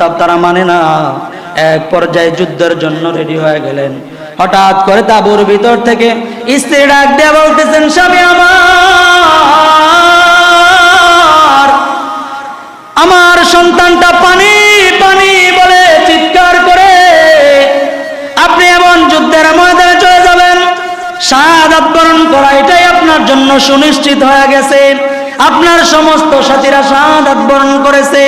প্রস্তাব তারা মানে না। এক পর্যায়ে যুদ্ধের জন্য রেডি হয়ে গেলেন। হঠাৎ করে তাঁবুর ভিতর থেকে স্ত্রী ডাক দিয়ে বলতেছেন, স্বামী আমার সন্তানটা পানি পানি বলে চিৎকার করে আপনি এমন যুদ্ধের ময়দানে চলে যাবেন, শাহাদাত বরণ করা এটাই আপনার জন্য সুনিশ্চিত হয়ে গেছে। আপনার সমস্ত সাথীরা শাহাদাত বরণ করেছে,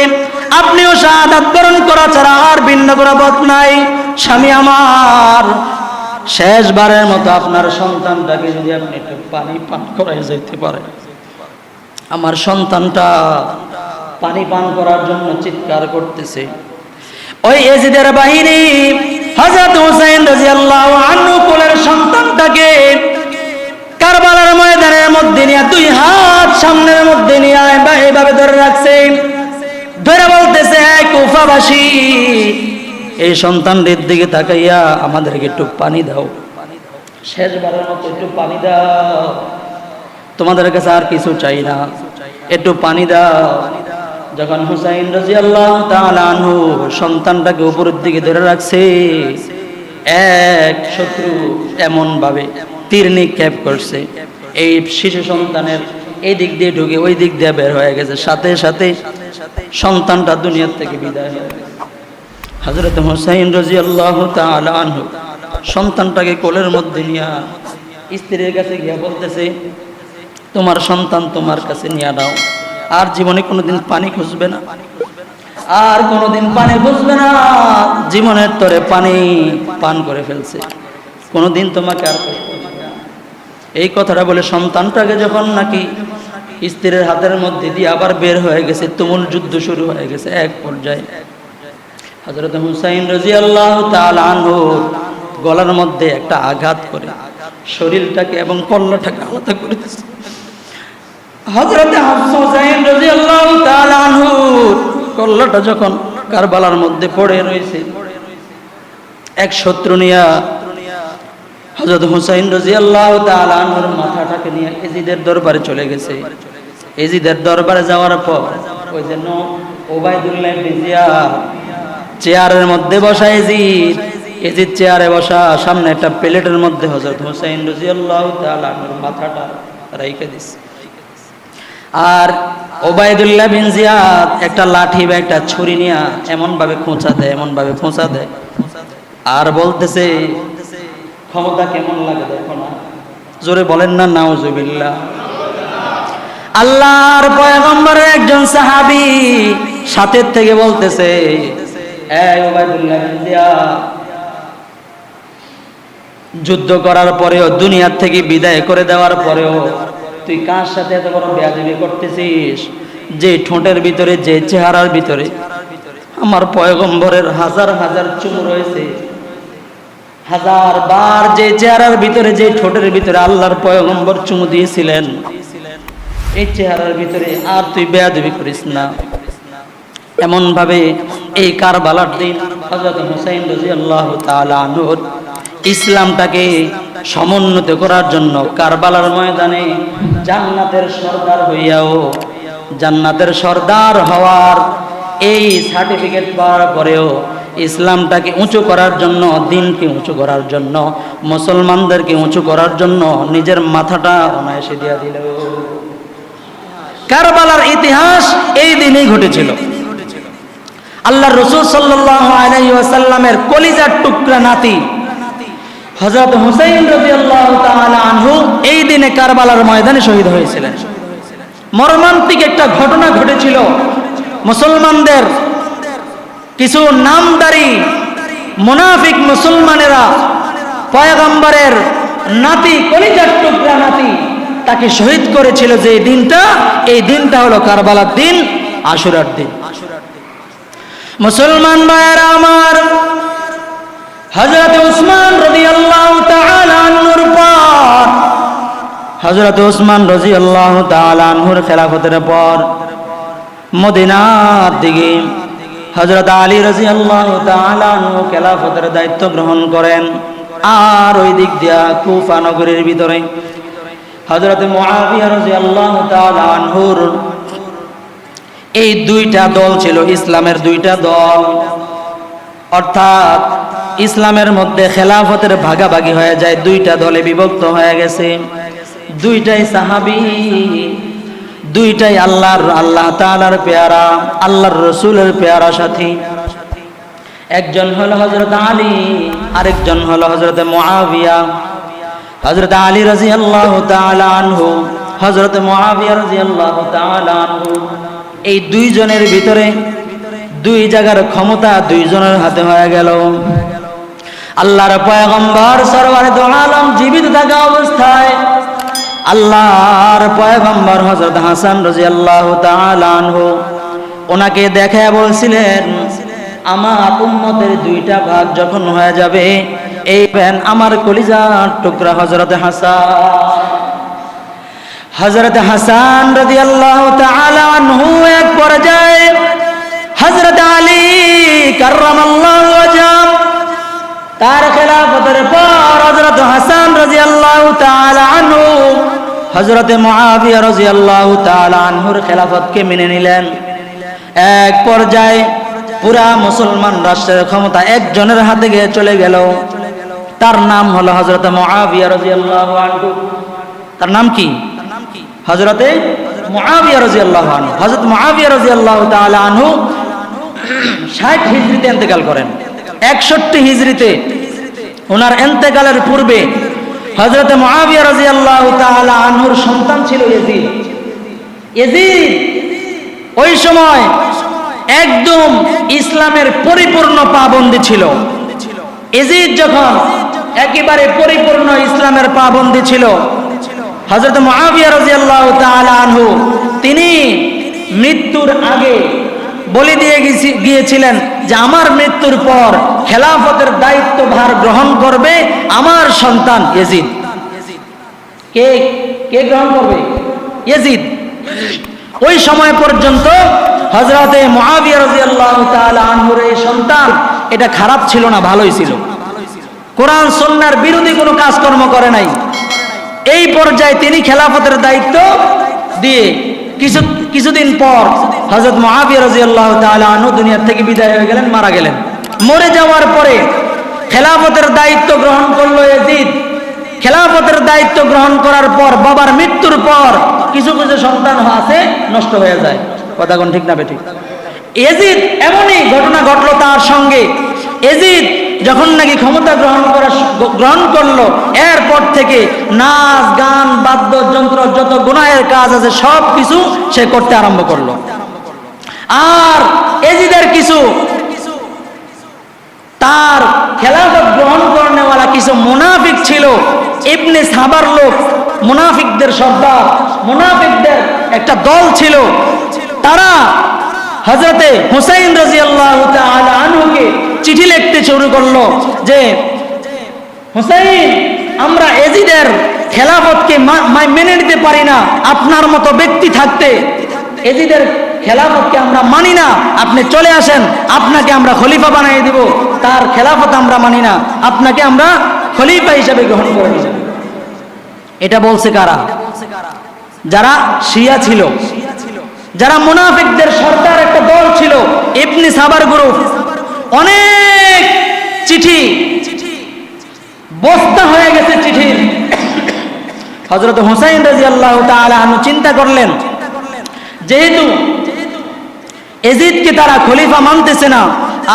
আপনিও শাহাদাত বরণ করা ছাড়া আর ভিন্ন কোনো পথ নাই। স্বামী আমার, শেষবারের মতো আপনার সন্তানটাকে যদি আপনি একটু পানি পান করাই যেতে পারেন। আমার সন্তানটা পানি পান করার জন্য চিৎকার করতেছে। ওই ইয়াজিদের বাহিনী হযরত হুসাইন রাদিয়াল্লাহু আনহু কোলের সন্তানটাকে কারবালার ময়দানের মধ্যে নিয়ে দুই হাত সামনের মধ্যে নিয়ে এইভাবে ধরে রাখছে, ধরে বলতেছে, হে কুফাবাসী, এই সন্তানদের দিকে তাকাইয়া আমাদেরকে একটু পানি দাও, শেষবারের মতো একটু পানি দাও, তোমাদের কাছে আর কিছু চাই না, একটু পানি দাও। যখন হুসাইন রাদিয়াল্লাহু তাআলা আনহু সন্তানটাকে উপরের দিকে ধরে রাখছে, এক শত্রু এমন ভাবে তীর নিক্ষেপ করছে, এই শিশু সন্তানের এই দিক দিয়ে ঢুকে ওই দিক দিয়ে বের হয়ে গেছে, সাথে সাথে সন্তানটা দুনিয়ার থেকে বিদায় হয়ে গেছে। হযরত হুসাইন রাদিয়াল্লাহু তাআলা আনহু সন্তানটাকে কোলের মধ্যে নিয়ে স্ত্রীর কাছে গিয়ে বলতেছে, তোমার সন্তান তোমার কাছে নিয়ে নাও, আর জীবনে কোনোদিন পানি খুঁজবে না, আর কোনোদিন পানি খুঁজবে না, জীবনের তরে পানি পান করে ফেলছে, কোনোদিন তোমাকে আর কষ্ট হবে না। এই কথাটা বলে সন্তানটাকে যখন নাকি স্ত্রীর হাতের মধ্যে দিয়ে আবার বের হয়ে গেছে, তুমুল যুদ্ধ শুরু হয়ে গেছে। এক পর্যায়ে হযরত হুসাইন রাদিয়াল্লাহু তাআলা আনহু গলার মধ্যে একটা আঘাত করে শরীরটাকে এবং কল্লাটাকে আলাদা করে দিয়েছে। হযরত হুসাইন রাদিয়াল্লাহু তাআলা আনহু কল্লাটা যখন কারবালার মধ্যে পড়ে রয়েছে, এক শত্রু নিয়া হযরত হুসাইন রাদিয়াল্লাহু তাআলা আনহুর মাথাটাকে নিয়ে ইয়াজিদের দরবারে চলে গেছে। ইয়াজিদের দরবারে যাওয়ার পর ওই যে ওবাইদুল্লাহ ইবনে জিয়াদ চেয়ারের মধ্যে বসা, ইয়াজিদ চেয়ারে বসা, সামনে একটা প্লেটের মধ্যে হযরত হুসাইন রাদিয়াল্লাহু তাআলা আনহুর মাথাটা রাইখে দিছে। আর ওবাইদুল্লাহ বিন জিয়াদ একটা লাঠি বা একটা ছুরি নিয়ে এমন ভাবে খোঁচা দেয়, এমন ভাবে খোঁচা দেয়, আর বলতেছে, ক্ষমতা কেমন লাগে দেখো না, জোরে বলেন না নাউজুবিল্লাহ। আল্লাহর পয়গম্বরের একজন সাহাবী সাথের থেকে বলতেছে, এই ওবাইদুল্লাহ বিন জিয়াদ, যুদ্ধ করার পরেও, দুনিয়ার থেকে বিদায় করে দেওয়ার পরেও তুই কার সাথে এত বড় বেয়াদবি করতেছিস, যে ঠোঁটের ভিতরে, যে চেহারার ভিতরে আমার পয়গম্বরের হাজার হাজার চুমু রয়েছে, হাজার বার যে চেহারার ভিতরে, যে ঠোঁটের ভিতরে আল্লাহর পয়গম্বর চুমু দিয়েছিলেন, এই চেহারার ভিতরে আর তুই বেয়াদবি করিস না। এমন ভাবে এই কারবালার দিন হযরত হুসাইন রাদিয়াল্লাহু তাআলা আনহু ইসলামটাকে সমুন্নত করার জন্য কারবালার ময়দানে জান্নাতের সর্দার হইয়াও, জান্নাতের সর্দার হওয়ার এই সার্টিফিকেট পাওয়ার পরেও ইসলামটাকে উঁচু করার জন্য, দিনকে উঁচু করার জন্য, মুসলমানদেরকে উঁচু করার জন্য নিজের মাথাটা অনায়াসে দিয়া দিল। কারবালার ইতিহাস এই দিনেই ঘটেছিল। আল্লাহর রাসূল সাল্লাল্লাহু আলাইহি ওয়াসাল্লামের কলিজার টুকরা নাতি হযরত হুসাইন রাদিয়াল্লাহু তাআলা আনহু এই দিনে কারবালার ময়দানে শহীদ হয়েছিলেন। মর্মান্তিক একটা ঘটনা ঘটেছিল। মুসলমানদের কিছু নামদারি মুনাফিক মুসলমানেরা পয়গম্বরের নাতি, কলিজার টুকরা নাতি, তাকে শহীদ করেছিল। যে দিনটা, এই দিনটা হলো কারবালার দিন, আশুরার দিন। মুসলমান ভাইয়েরা আমার, হযরত উসমান রাদিয়াল্লাহু তাআলা আনহুর পর, হযরত উসমান রাদিয়াল্লাহু তাআলা আনহুর খেলাফতের পর মদিনার দিকে হযরত আলী রাদিয়াল্লাহু তাআলা আনহু খেলাফতের দায়িত্ব গ্রহণ করেন। আর ওই দিক দিয়া কুফা নগরীর ভিতরে হযরত মুআবিয়া রাদিয়াল্লাহু তাআলা আনহুর এই দুইটা দল ছিল ইসলামের দুইটা দল, অর্থাৎ ইসলামের মধ্যে খেলাফতের ভাগাভাগি হয়ে যায়, দুইটা দলে বিভক্ত হয়ে গেছে। দুইটাই সাহাবী, দুইটাই আল্লাহ তাআলার পেয়ারা, আল্লাহর রাসূলের পেয়ারা সাথী। একজন হলো হযরত আলী, আরেকজন হলো হযরত মুআবিয়া। হযরত আলী রাদিয়াল্লাহু তাআলা আনহু, হযরত মুআবিয়া রাদিয়াল্লাহু তাআলা আনহু, এই দুইজনের ভিতরে দুই জায়গার ক্ষমতা দুইজনের হাতে হয়ে গেল। আল্লাহর পয়গম্বর সরওয়ারে দু আলম জীবিত থাকা অবস্থায় আল্লাহর পয়গম্বর হযরত হাসান রাদিয়াল্লাহু তাআলা আনহু ওনাকে দেখে বলছিলেন, আমার উম্মতের দুইটা ভাগ যখন হয়ে যাবে, এই আমার কলিজার টুকরা হযরত হাসান রাদিয়াল্লাহু তাআলা আনহু এক পর্যায়ে হযরত আলী কাররামাল্লাহু ওয়াজহাহু তার খেলাফতের পর হযরত হাসান রাদিয়াল্লাহু তাআলা আনহু হযরত মুআবিয়া রাদিয়াল্লাহু তাআলা আনহুর খেলাফতকে মেনে নিলেন। এক পর্যায়ে পুরা মুসলমান রাষ্ট্রের ক্ষমতা একজনের হাতে গিয়ে চলে গেল। তার নাম হলো হযরত মুআবিয়া রাদিয়াল্লাহু আনহু। তার নাম কি? হযরতে মুআবিয়া রাদিয়াল্লাহু আনহু। হযরত মুআবিয়া রাদিয়াল্লাহু তাআলা আনহু 60 হিজরিতে ইন্তেকাল করেন। 61 হিজরিতে ওনার ইন্তেকালের পূর্বে হযরত মুআবিয়া রাদিয়াল্লাহু তাআলা আনহুর সন্তান ছিল ইয়াজিদ। ওই সময় একদম ইসলামের পরিপূর্ণ পাবন্দী ছিল। ইয়াজিদ যখন একেবারে পরিপূর্ণ ইসলামের পাবন্দী ছিল, হযরত মুআবিয়া রাদিয়াল্লাহু তাআলা আনহু তিনি মৃত্যুর আগে বলে দিয়ে গিয়েছিলেন যে আমার মৃত্যুর পর খেলাফতের দায়িত্বভার গ্রহণ করবে আমার সন্তান ইয়াজিদ। কে গ্রহণ করবে? ইয়াজিদ। ওই সময় পর্যন্ত হযরতে মুআবিয়া রাদিয়াল্লাহু তাআলা আনহুর এই সন্তান এটা খারাপ ছিল না, ভালোই ছিল। কোরআন সুন্নাহর বিরোধী কোনো কাজকর্ম করে নাই। এই পর্যায়ে তিনি খেলাফতের দায়িত্ব দিয়ে কিছুদিন পর হযরত মুআবিয়া রাদিয়াল্লাহু তাআলা আনহু দুনিয়া থেকে বিদায় হয়ে গেলেন, মারা গেলেন। মরে যাওয়ার পরে খেলাফতের দায়িত্ব গ্রহণ করলো ইয়াজিদ। খেলাফতের দায়িত্ব গ্রহণ করার পর বাবার মৃত্যুর পর কিছু কিছু সন্তান আছে নষ্ট হয়ে যায়। কথা কোন ঠিক না বেঠিক? এমনই ঘটনা ঘটলো তার সঙ্গে। ইয়াজিদ যখন নাকি ক্ষমতা গ্রহণ করলো, এরপর থেকে নাচ গান বাদ্যযন্ত্র যত গুনাহের কাজ আছে সব কিছু সে করতে আরম্ভ করলো। আর ইয়াজিদের কিছু তার খেলাফত গ্রহণ করনেওয়ালা কিছু মুনাফিক ছিল, ইবনে সাবার লোক, মুনাফিকদের সর্দার, মুনাফিকদের একটা দল ছিল। তারা হযরতে হুসাইন রাদিয়াল্লাহু তাআলা আনহুকে চিঠি লিখতে শুরু করলো যে হুসাইন, আমরা ইয়াজিদের খেলাফতকে মেনে নিতে পারি না, আপনার মতো ব্যক্তি থাকতে ইয়াজিদের খেলাফতকে আমরা মানি না, আপনি চলে আসেন, আপনাকে আমরা খলিফা বানিয়ে দিব। তার খেলাফত আমরা মানি না, আপনাকে আমরা খলিফা হিসেবে গ্রহণ করে নিব। এটা বলছে কারা? যারা শিয়া ছিল, যারা মুনাফিকদের সর্দার একটা দল ছিল, ইবনে সাবার গ্রুপ। অনেক চিঠি বস্তা হয়ে গেছে চিঠির। হযরত হুসাইন রাদিয়াল্লাহু তাআলা আনহু চিন্তা করলেন, যেহেতু ইয়াজিদকে তারা খলিফা মানতেছে না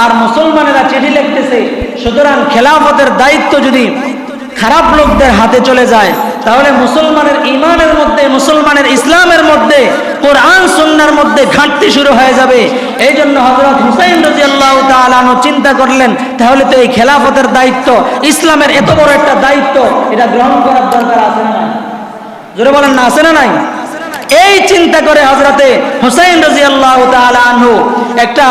আর মুসলমানেরা চিঠি লিখতেছে, সুতরাং খেলাফতের দায়িত্ব যদি খারাপ লোকদের হাতে চলে যায় তাহলে মুসলমানের ঈমানের মধ্যে, মুসলমানের ইসলামের মধ্যে, কোরআন সুন্নাহর মধ্যে ঘাটতি শুরু হয়ে যাবে। এই জন্য হযরত হুসাইন রাদিয়াল্লাহু তাআলা আনহু চিন্তা করলেন, তাহলে তো এই খেলাফতের দায়িত্ব, ইসলামের এত বড় একটা দায়িত্ব, এটা গ্রহণ করার দরকার আছে না নাই? জোরে বলেন না, আছে না নাই? এই চিন্তা করে হযরতে হুসাইন রাদিয়াল্লাহু তাআলা আনহু একটা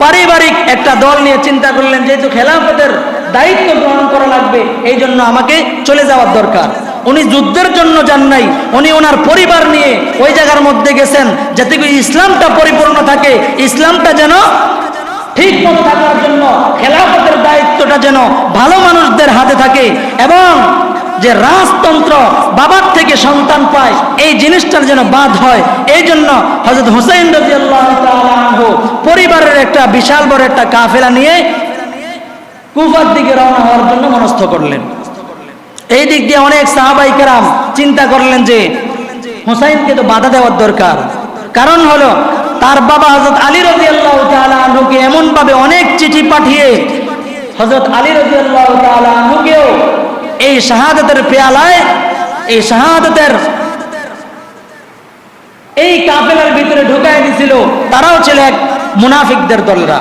পারিবারিক একটা দল নিয়ে চিন্তা করলেন, যেহেতু খেলাফতের দায়িত্ব গ্রহণ করা লাগবে, এই জন্য আমাকে চলে যাওয়ার দরকার। উনি যুদ্ধের জন্য যান নাই, উনি ওনার পরিবার নিয়ে ওই জায়গার মধ্যে গেছেন যাতে করে ইসলামটা পরিপূর্ণ থাকে, ইসলামটা যেন ঠিক মতো থাকার জন্য খেলাফতের দায়িত্বটা যেন ভালো মানুষদের হাতে থাকে। এবং যে রাজতন্ত্র বাবার থেকে সন্তান পায় এই জিনিসটার যেন বাদ হয়, এই জন্য হযরত হুসাইন রাদিয়াল্লাহু তাআলা আনহু পরিবারের একটা বিশাল বড় একটা কাফেলা নিয়ে কুফার দিকে রওনা হওয়ার জন্য মনস্থ করলেন। এই দিক দিয়ে অনেক সাহাবায়ে কেরাম চিন্তা করলেন যে হুসাইনকে তো বাধা দেওয়ার দরকার, কারণ হলো তার বাবা হযরত আলী রাদিয়াল্লাহু তাআলা আনহুকে এমন ভাবে অনেক চিঠি পাঠিয়ে হযরত আলী রাদিয়াল্লাহু তাআলা আনহুকেও এই শাহাদাতের পেয়ালায়, এই শাহাদাতের এই কাফেলার ভিতরে ঢুকায় দিছিল। তারাও ছিল এক মুনাফিকদের দলরা।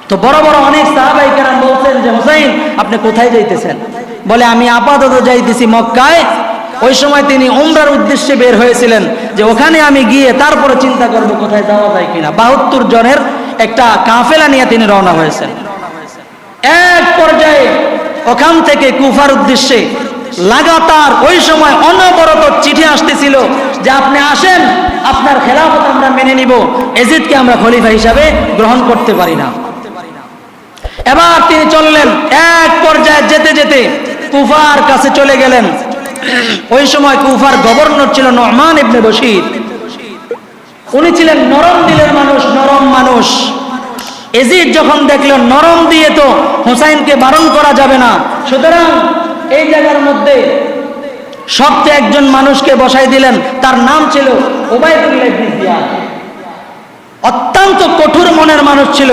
তো বড় বড় অনেক সাহাবায়ে কেরাম বলছেন যে হুসাইন আপনি কোথায় যাইতেছেন? বলে আমি আপাতত যাইতেছি মক্কায়। ওই সময় তিনি উমরার উদ্দেশ্যে বের হয়েছিলেন যে ওখানে আমি গিয়ে তারপরে চিন্তা করব কোথায় যাওয়া যায় কিনা। 72 জনের একটা কাফেলা নিয়ে তিনি রওনা হয়েছেন। এক পর্যায়ে ওখান থেকে কুফার উদ্দেশ্যে লাগাতার ওই সময় অনবরত চিঠি আসতেছিল যে আপনি আসেন, আপনার খেলাফত আমরা মেনে নিব, এজিদকে আমরা খলিফা হিসাবে গ্রহণ করতে পারি না। এবার তিনি চললেন, এক পর্যায়ে যেতে যেতে কুফার কাছে চলে গেলেন। ওই সময় কুফার গভর্নর ছিল নু'মান ইবনে বশীর। উনি ছিলেন নরম দিলের মানুষ, নরম মানুষ। এজিদ যখন দেখলেন নরম দিয়ে তো হুসাইনকে বারণ করা যাবে না, সুতরাং এই জায়গার মধ্যে সবচেয়ে একজন মানুষকে বসাই দিলেন, তার নাম ছিল উবাইদুল্লাহ ইবনে জিয়াদ। অত্যন্ত কঠোর মনের মানুষ ছিল,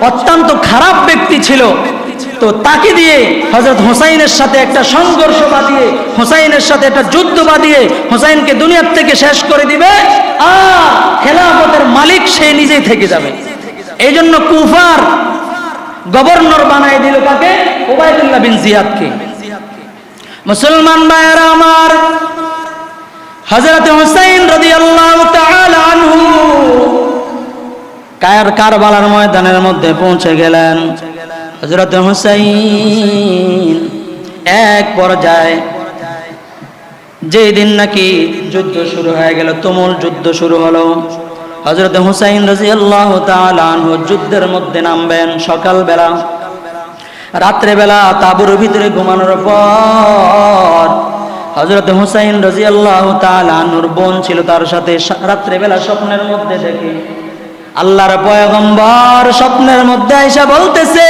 অত্যন্ত খারাপ ব্যক্তি ছিল। তো তাকে দিয়ে হযরত হুসাইনের সাথে একটা সংঘর্ষ বাঁধিয়ে, হুসাইনের সাথে একটা যুদ্ধ বাঁধিয়ে হুসাইনকে দুনিয়ার থেকে শেষ করে দিবে, আর খেলাফতের মালিক সে নিজেই থেকে যাবে। এই জন্য কুফার গভর্নর বানাই দিল কাকে? উবাইদুল্লাহ বিন জিয়াদকে। মুসলমান ভাইয়েরা আমার, হযরত হুসাইন রাদিয়াল্লাহু তাআলা আনহু কারবালার ময়দানের মধ্যে পৌঁছে গেলেন। হযরত হুসাইন এক পর্যায়ে যেই দিন নাকি যুদ্ধ শুরু হয়ে গেল, তুমুল যুদ্ধ শুরু হলো, হযরত হুসাইন রাদিয়াল্লাহু তাআলা আনহু যুদ্ধের মধ্যে নামবেন সকালবেলা। রাত্রেবেলা তাঁবুর ভিতরে ঘুমানোর পর হযরত হুসাইন রাদিয়াল্লাহু তাআলা আনহুর বোন ছিল তার সাথে, রাত্রেবেলা স্বপ্নের মধ্যে দেখে আল্লাহর পয়গম্বর স্বপ্নের মধ্যে আয়েশা বলতেছে,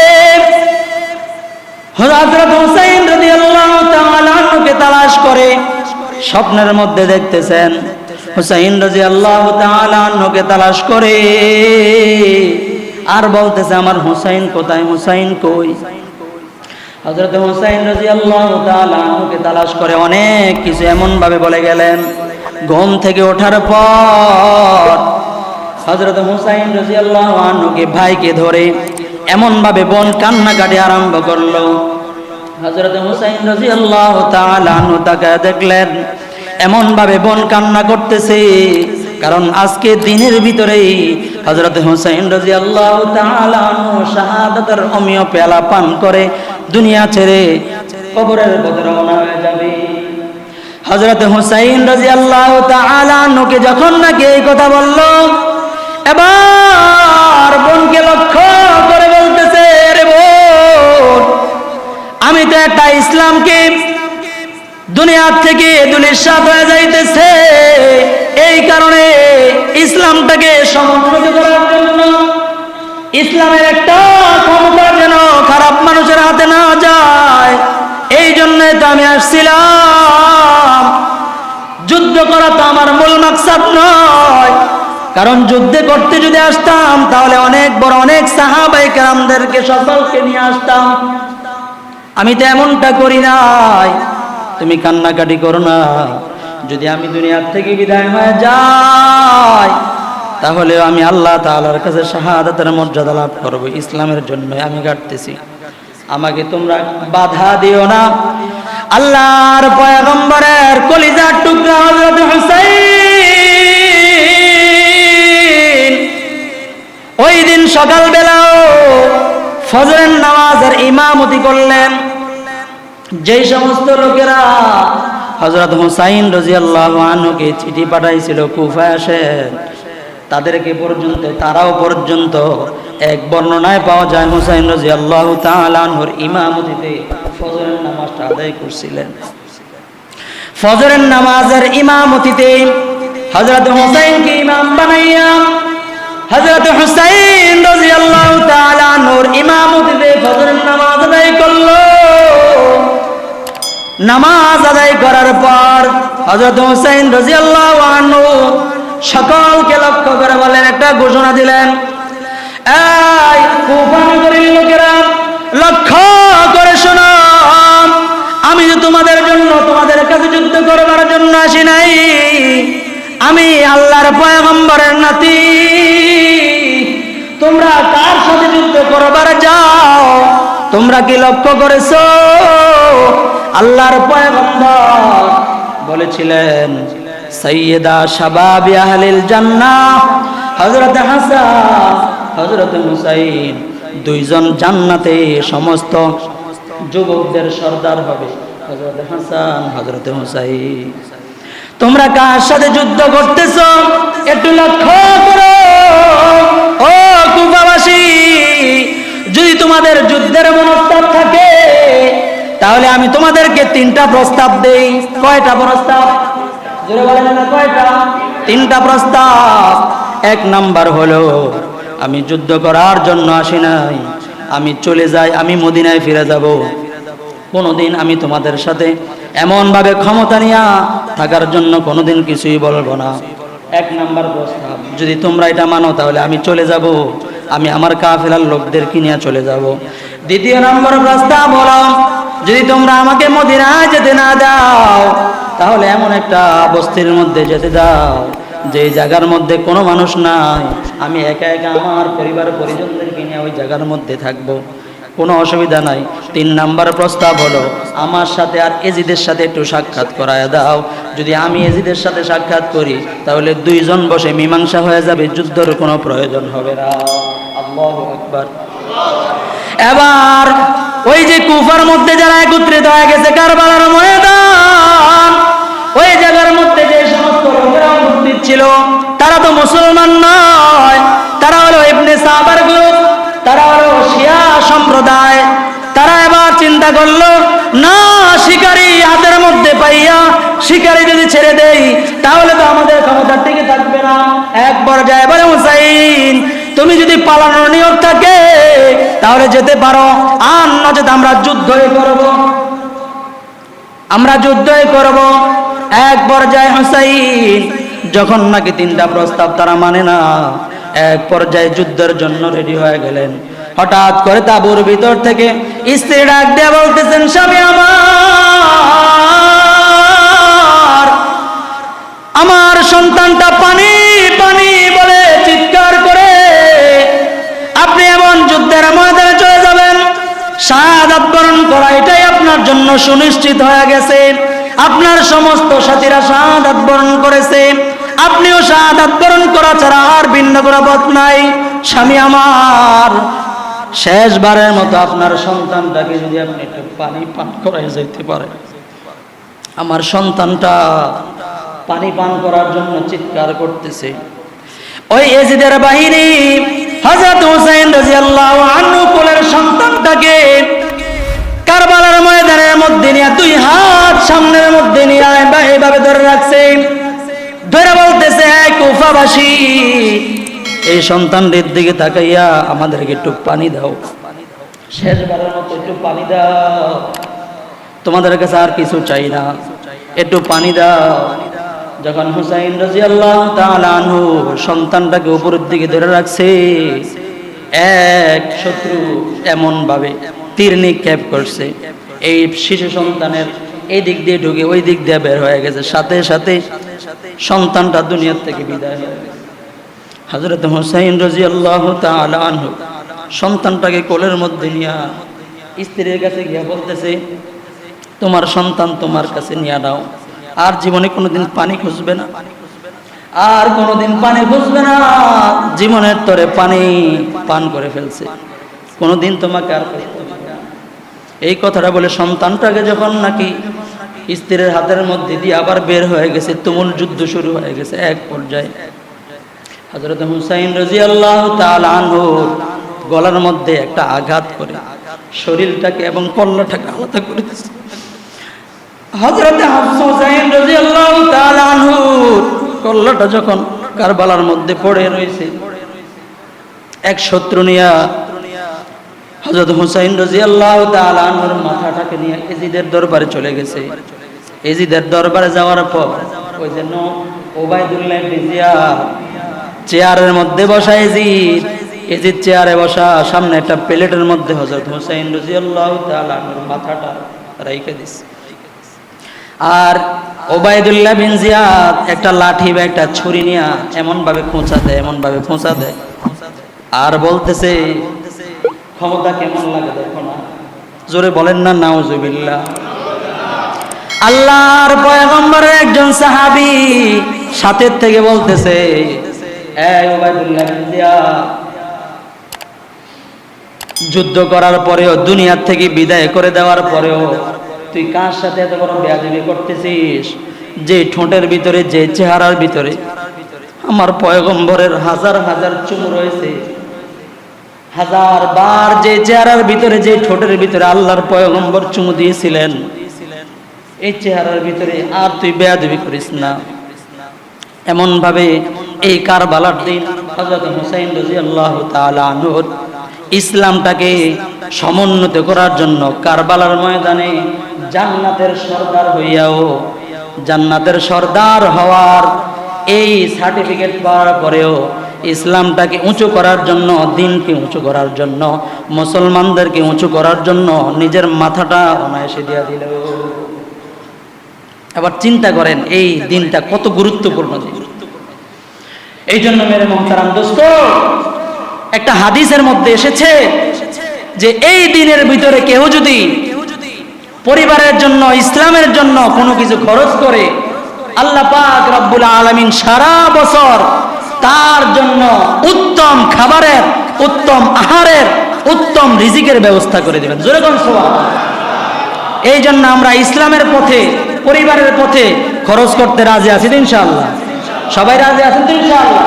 হযরত হুসাইন রাদিয়াল্লাহু তাআলা আনহুকে তালাশ করে স্বপ্নের মধ্যে দেখতেছেন হুসাইন রাদিয়াল্লাহু তাআলা আনহুকে তালাশ করে, আর বলতেছে আমার হুসাইন কোথায়, হুসাইন কই? হযরত হুসাইন রাদিয়াল্লাহু তাআলা আনহুকে তালাশ করে অনেক কিছু এমন ভাবে বলে গেলেন। ঘুম থেকে ওঠার পর হযরত হুসাইন রাদিয়াল্লাহু আনহুকে ভাইকে ধরে এমন ভাবে বোন কান্নাকাটি আরম্ভ করলো। হযরত হুসাইন রাদিয়াল্লাহু তাআলা আনহু তাকে দেখলেন, এমন ভাবে বোন কান্না করতেছে, কারণ আজকে দিনের ভিতরেই হযরত হুসাইন রাদিয়াল্লাহু তাআলা আনহু শাহাদাতের অমীয় পেয়ালা পান করে দুনিয়া ছেড়ে কবরের পথে রওনা হয়ে যাবে। হযরত হুসাইন রাদিয়াল্লাহু তাআলা আনহুকে যখন নাকি এই কথা বলল, এবার বোনকে লক্ষ্য করে বলতেছে, রে বোন, আমি তো একটা ইসলামকে দুনিয়ার থেকে দুলিশাত হয়ে যাইতেছে, এই কারণে ইসলামটাকে সমুন্নত করার জন্য, ইসলামের একটা ক্ষমতা যেন খারাপ মানুষের হাতে না যায়, এই জন্য তো আমি আসছিলাম। যুদ্ধ করা তো আমার মূল মাকসাদ নয়, কারণ যুদ্ধে করতে যদি আসতাম তাহলে অনেক বড় অনেক সাহাবায়ে কেরামদেরকে সকলকে নিয়ে আসতাম। আমি তো এমনটা করি নাই। তুমি কান্নাকাটি করো না, যদি আমি দুনিয়ার থেকে বিদায় হয়ে যাই তাহলে আমি আল্লাহ তাআলার কাছে শাহাদাতের মর্যাদা লাভ করব, ইসলামের জন্য আমি কাটতেছি, আমাকে তোমরা বাধা দিও না। আল্লাহর পয়গম্বরের কলিজার টুকরা হযরত হুসাইন ওই দিন সকালবেলাও ফজরের নামাজের ইমামতি করলেন। যেই সমস্ত লোকেরা হযরত হুসাইন রাদিয়াল্লাহু আনহুকে চিঠি পাঠাইছিল কুফায় আসেন, তাদেরকে পর্যন্ত, তারাও পর্যন্ত এক বর্ণনায় পাওয়া যায় হুসাইন রাদিয়াল্লাহু তাআলা আনহুর ইমামতিতে ফজরের নামাজটা আদায় করছিলেন। ফজরের নামাজের ইমামতিতে হযরত হুসাইনকে ইমাম বানাইয়া হযরত হুসাইন রাদিয়াল্লাহু তাআলা আনহুর ইমামতিতে ফজরের নামাজ আদায় করলো। নামাজ আদায় করার পর হযরত হুসাইন রাদিয়াল্লাহু আনহু সকলকে লক্ষ্য করে বলেন, একটা ঘোষণা দিলেন, এই কুফা নগরীর লোকেরা লক্ষ্য করে শোনো, আমি যে তোমাদের জন্য তোমাদের কাছে যুদ্ধ করবার জন্য আসি নাই, আমি আল্লাহর পয়গম্বরের নাতি। তোমরা কার সাথে যুদ্ধ করবার যাও? তোমরা কি লক্ষ্য করেছো আল্লাহর পয়গম্বর বলেছিলেন সাইয়্যিদা শাবাবি আহলিল জান্নাহ হযরত হাসান হযরত হুসাইন দুইজন জান্নাতে সমস্ত যুবকদের সর্দার হবে, হযরত হাসান হযরত হুসাইন। তোমরা কার সাথে যুদ্ধ করতেছো একটু লক্ষ্য করো ও কুফাবাসী। যদি তোমাদের যুদ্ধের মনোভাব থাকে তাহলে আমি তোমাদেরকে তিনটা প্রস্তাব দেই। কয়টা প্রস্তাব? জোরে বলেন না, কয়টা? তিনটা প্রস্তাব। এক নাম্বার হলো, আমি যুদ্ধ করার জন্য আসি নাই, আমি চলে যাই, আমি মদিনায় ফিরে যাব। কোনোদিন আমি তোমাদের সাথে এমন ভাবে ক্ষমতা নিয়ে থাকার জন্য কোনোদিন কিছুই বলবো না। এক নাম্বার প্রস্তাব, যদি তোমরা এটা মানো তাহলে আমি চলে যাব, আমি আমার কাফেলার লোকদেরকে নিয়ে চলে যাব। দ্বিতীয় নম্বর প্রস্তাব হলো, যদি তোমরা আমাকে মদিনায় যেতে না দাও তাহলে এমন একটা বস্তির মধ্যে যেতে দাও যে জায়গার মধ্যে কোনো মানুষ নাই, আমি একা একা আমার পরিবার পরিজনদেরকে নিয়ে ওই জায়গার মধ্যে থাকবো, কোনো অসুবিধা নাই। তিন নাম্বার প্রস্তাব হলো, আমার সাথে আর এজিদের সাথে একটু সাক্ষাৎ করায় দাও। যদি আমি এজিদের সাথে সাক্ষাৎ করি তাহলে দুইজন বসে মীমাংসা হয়ে যাবে, যুদ্ধের কোনো প্রয়োজন হবে না। আল্লাহু আকবার। এবার ওই যে কুফার মধ্যে যারা একত্রিত হয়ে গেছে কারবালার ময়দান, ওই জায়গার মধ্যে যে সমস্ত লোকেরা উপস্থিত ছিল তারা তো মুসলমান নয়, তারা হলো ইবনে সাবার গ্রুপ, তারা হলো শিয়া সম্প্রদায়। তারা এবার চিন্তা করলো, না শিকারি হাতের মধ্যে পাইয়া শিকারি যদি ছেড়ে দেই তাহলে তো আমাদের ক্ষমতা টিকে থাকবে না। এক পর্যায়ে বলে, হুসাইন তুমি যদি পালানোর নিয়ত থাকে তাহলে যেতে পারো, আর নচেত আমরা যুদ্ধই করব, আমরা যুদ্ধই করব। এক পর্যায়ে হুসাইন যখন নাকি তিনটা প্রস্তাব তারা মানে না, এক পর্যায়ে যুদ্ধের জন্য রেডি হয়ে গেলেন। হঠাৎ করে তাঁবুর ভিতর থেকে স্ত্রী ডাক দিয়ে বলতেছেন, স্বামী আমার সন্তানটা পানি পানি বলে চিৎকার করে, আপনি এমন যুদ্ধের ময়দানে চলে যাবেন, শাহাদাত বরণ করা এটাই আপনার জন্য সুনিশ্চিত হয়ে গেছে। আপনার সমস্ত সাথীরা শাহাদাত বরণ করেছে, আপনিও শাহাদাত বরণ করা ছাড়া আর ভিন্ন কোনো পথ নাই। স্বামী আমার, শেষবারের মতো আপনার সন্তানটাকে যদি আপনি একটু পানি পান করাই যেতে পারেন। আমার সন্তানটা পানি পান করার জন্য চিৎকার করতেছে। ওই এজিদের বাহিনী হযরত হুসাইন রাদিয়াল্লাহু আনহু কোলের সন্তানটাকে কারবালার ময়দানের মধ্যে নিয়ে দুই হাত সামনের মধ্যে নিয়ে এইভাবে ধরে রাখছে, ধরে বলতেছে, এই কুফাবাসী এই সন্তানদের দিকে তাকাইয়া আমাদেরকে একটু পানি দাও, শেষবারের মতো একটু পানি দাও, তোমাদের কাছে আর কিছু চাই না, একটু পানি দাও। যখন হুসাইন রাদিয়াল্লাহু তাআলা আনহু সন্তানটাকে উপরের দিকে ধরে রাখছে, এক শত্রু এমন ভাবে তীর নিক্ষেপ করছে, এই শিশু সন্তানের এই দিক দিয়ে ঢুকে ওই দিক দিয়ে বের হয়ে গেছে, সাথে সাথে সন্তানটা দুনিয়ার থেকে বিদায় হয়ে গেছে। হযরত হুসাইন রাদিয়াল্লাহু তাআলা আনহু সন্তানটাকে কোলের মধ্যে নিয়ে স্ত্রীর কাছে গিয়ে বলতেছে, তোমার সন্তান তোমার কাছে নিয়ে নাও, আর জীবনে কোনোদিন পানি খুঁজবে না, আর কোনোদিন পানি খুঁজবে না, জীবনের তরে পানি পান করে ফেলছে, কোনোদিন তোমাকে আর কষ্ট হবে না। এই কথাটা বলে সন্তানটাকে যখন নাকি স্ত্রীর হাতের মধ্যে দিয়ে আবার বের হয়ে গেছে, তুমুল যুদ্ধ শুরু হয়ে গেছে। এক পর্যায়ে হযরত হুসাইন রাদিয়াল্লাহু তাআলা আনহু গলার মধ্যে একটা আঘাত করে শরীরটাকে এবং কল্লাটাকে আলাদা করে দিয়েছে। হযরতে হাফস হুসাইন রাদিয়াল্লাহু তাআলা আনহু কল্লাটা যখন কারবালার মধ্যে পড়ে রয়েছে, এক শত্রু নিয়া হযরত হুসাইন রাদিয়াল্লাহু তাআলা আনহুর মাথাটাকে নিয়ে এজিদের দরবারে চলে গেছে। এজিদের দরবারে যাওয়ার পর ওই যে ওবাইদুল্লাহ ইবনে জিয়াদ চেয়ারের মধ্যে বসা, এজিদ চেয়ারে বসা, সামনে একটা প্লেটের মধ্যে হযরত হুসাইন রাদিয়াল্লাহু তাআলা আনহুর মাথাটা রাইখা দিছে। আর ওবাইদুল্লাহ বিন জিয়াদ একটা লাঠি বা একটা ছুরি নিয়ে এমন ভাবে খোঁচা দেয়, আর বলতেছে ক্ষমতা কেমন লাগে দেখো না, জোরে বলেন না নাউজুবিল্লাহ। আল্লাহর পয়গম্বরের একজন সাহাবী সাথের থেকে বলতেছে, এই ওবাইদুল্লাহ বিন জিয়াদ, যুদ্ধ করার পরেও, দুনিয়ার থেকে বিদায় করে দেওয়ার পরেও তুই কার সাথে এত বড় বেয়াদবি করতেছিস? যে ঠোঁটের ভিতরে, যে চেহারার ভিতরে আমার পয়গম্বরের হাজার হাজার চুমু রয়েছে, হাজার বার যে চেহারার ভিতরে, যে ঠোঁটের ভিতরে আল্লাহর পয়গম্বর চুমু দিয়েছিলেন, এই চেহারার ভিতরে আর তুই বেয়াদবি করিস না। এমন ভাবে এই কারবালার দিন হযরত হুসাইন রাদিয়াল্লাহু তাআলা আনহু ইসলামটাকে সমুন্নত করার জন্য কারবালার ময়দানে জান্নাতের সর্দার হইয়াও, জান্নাতের সর্দার হওয়ার এই সার্টিফিকেট পাওয়ার পরেও ইসলামটাকে উঁচু করার জন্য, দিনকে উঁচু করার জন্য, মুসলমানদেরকে উঁচু করার জন্য নিজের মাথাটা অনায়াসে দিয়া দিল। আবার চিন্তা করেন এই দিনটা কত গুরুত্বপূর্ণ দিন। এই জন্য মেরে মোহতারাম দোস্ত, একটা হাদিসের মধ্যে এসেছে যে এই দিনের ভিতরে কেউ যদি পরিবারের জন্য, ইসলামের জন্য কোনো কিছু খরচ করে, আল্লাহ পাক রব্বুল আলামিন সারা বছর তার জন্য উত্তম খাবারের, উত্তম আহারের, উত্তম রিজিকের ব্যবস্থা করে দেবেন। জোরে কোন সুবহানাল্লাহ। এই জন্য আমরা ইসলামের পথে, পরিবারের পথে খরচ করতে রাজি আছি ইনশাআল্লাহ। সবাই রাজি আছেন তো ইনশাআল্লাহ?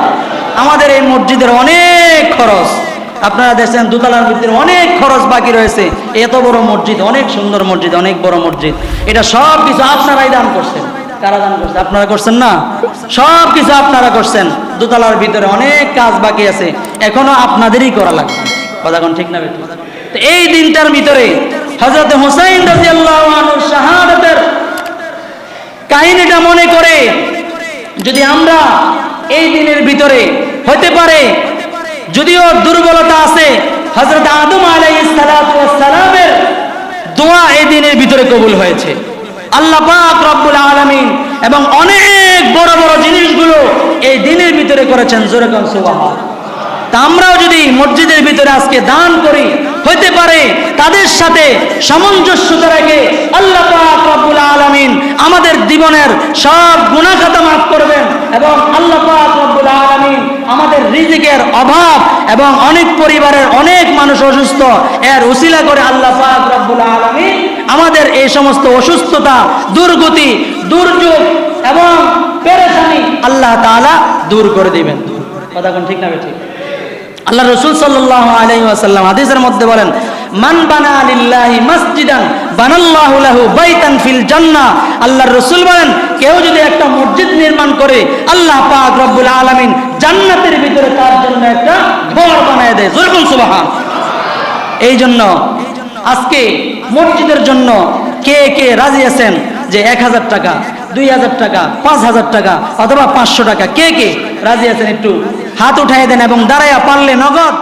আমাদের এই মসজিদের অনেক খরচ, আপনারা দেখছেন দোতলার ভিতরে অনেক খরচ বাকি রয়েছে। এত বড় মসজিদ, অনেক সুন্দর মসজিদ, অনেক বড় মসজিদ, এটা সব কিছু আপনারাই দান করছেন। কারা দান করছে? আপনারা করছেন না? সব কিছু আপনারা করছেন। দোতলার ভিতরে অনেক কাজ বাকি আছে, এখনো আপনাদেরই করা লাগবে। কথা কোন ঠিক না বেঠিক? তো এই দিনটার ভিতরে হযরত হুসাইন রাদিয়াল্লাহু আনহুর শাহাদাতের কাহিনীটা মনে করে যদি আমরা এই দিনের ভিতরে, হতে পারে যদিও দুর্বলতা আছে, হযরত আদম আলাইহিস সালাতু ওয়াস সালামের দোয়া এই দিনের ভিতরে কবুল হয়েছে। আল্লাহ পাক রব্বুল আলামিন এবং অনেক বড় বড় জিনিসগুলো এই দিনের ভিতরে করেছেন। জোরে কোন সুবহানাল্লাহ। তা আমরাও যদি মসজিদের ভিতরে আজকে দান করি, হতে পারে তাদের সাথে সামঞ্জস্যতা রেখে আল্লাহ পাক রব্বুল আলামিন আমাদের জীবনের সব গুনাহ খাতা মাফ করবেন এবং আল্লাহ পাক রব্বুল আলামিন আমাদের রিজিকের অভাব এবং অনেক পরিবারের অনেক মানুষ অসুস্থ, এর উসিলা করে আল্লাহ পাক রব্বুল আলামিন আমাদের এই সমস্ত অসুস্থতা, দুর্গতি, দুর্যোগ এবং পেরেশানি আল্লাহ তাআলা দূর করে দিবেন। কথা কোন ঠিক না বেঠিক? আল্লাহ রাসূল সাল্লাল্লাহু আলাইহি ওয়াসাল্লাম হাদিসের মধ্যে বলেন, মান বানা লিল্লাহি মসজিদান বানাল্লাহু লাহু বাইতান ফিল জান্নাহ। আল্লাহর রাসূল বলেন, কেউ যদি একটা মসজিদ নির্মাণ করে, আল্লাহ পাক রব্বুল আলামিন জান্নাতের ভিতরে তার জন্য একটা ঘর বানায় দেয়। জোরে বলুন সুবহান। এই জন্য আজকে মসজিদের জন্য কে কে রাজি আছেন যে 1000 টাকা, 2000 টাকা, 5000 টাকা অথবা 500 টাকা, কে কে রাজি আছেন একটু হাত উঠাই দেন এবং দাঁড়ায়া পারলে নগদ